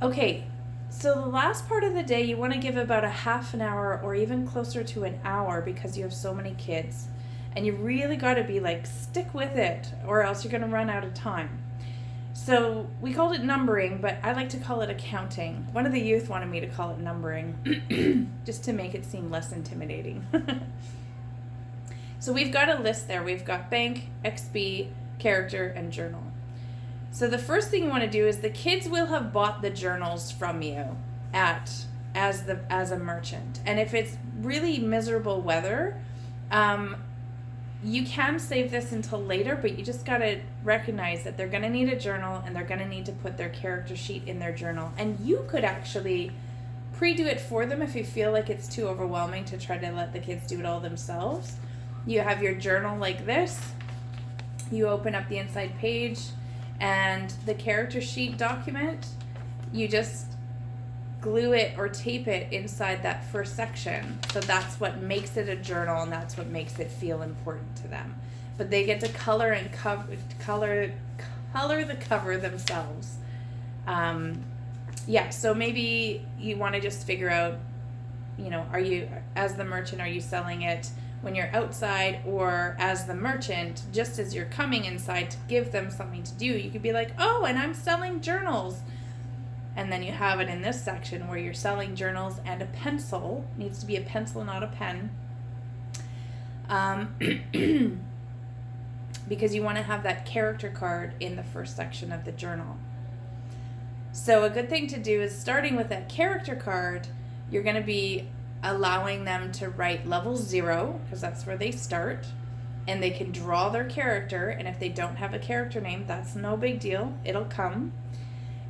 Okay, so the last part of the day you want to give about a half an hour or even closer to an hour because you have so many kids. And you really got to be like, stick with it, or else you're going to run out of time. So we called it numbering, but I like to call it accounting. One of the youth wanted me to call it numbering just to make it seem less intimidating. So we've got a list there. We've got bank, XP, character, and journal. So the first thing you want to do is the kids will have bought the journals from you as a merchant. And if it's really miserable weather, you can save this until later, but you just got to recognize that they're going to need a journal and they're going to need to put their character sheet in their journal. And you could actually pre-do it for them if you feel like it's too overwhelming to try to let the kids do it all themselves. You have your journal like this. You open up the inside page and the character sheet document, you just glue it or tape it inside that first section. So that's what makes it a journal, and that's what makes it feel important to them. But they get to color and color the cover themselves. So maybe you want to just figure out, are you, as the merchant, are you selling it when you're outside, or as the merchant, just as you're coming inside to give them something to do, you could be like, oh, and I'm selling journals. And then you have it in this section where you're selling journals and a pencil. It needs to be a pencil, not a pen. Because you want to have that character card in the first section of the journal. So a good thing to do is, starting with that character card, you're going to be allowing them to write level 0, because that's where they start, and they can draw their character. And if they don't have a character name, that's no big deal, it'll come.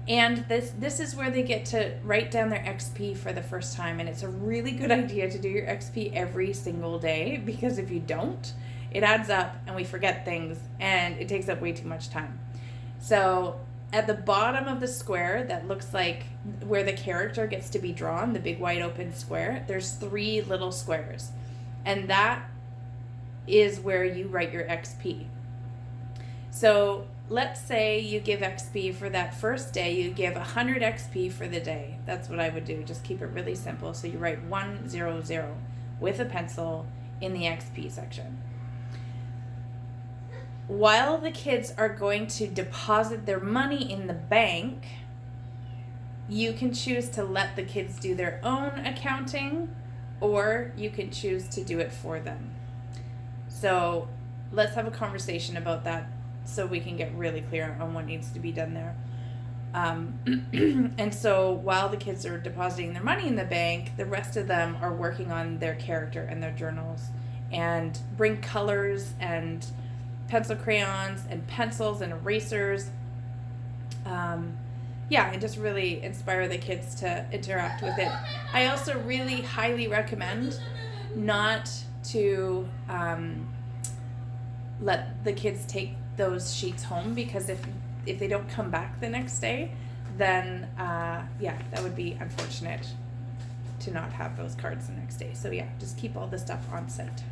And this is where they get to write down their XP for the first time. And it's a really good idea to do your XP every single day, because if you don't, it adds up and we forget things and it takes up way too much time. So at the bottom of the square that looks like where the character gets to be drawn, the big wide open square, there's 3 little squares. And that is where you write your XP. So let's say you give XP for that first day, you give 100 XP for the day. That's what I would do. Just keep it really simple. So you write 100 with a pencil in the XP section. While the kids are going to deposit their money in the bank, you can choose to let the kids do their own accounting, or you can choose to do it for them. So let's have a conversation about that so we can get really clear on what needs to be done there. And so while the kids are depositing their money in the bank, the rest of them are working on their character and their journals, and bring colors and pencil crayons and pencils and erasers. And just really inspire the kids to interact with it. I also really highly recommend not to let the kids take those sheets home, because if they don't come back the next day, then that would be unfortunate to not have those cards the next day. So just keep all the stuff on site.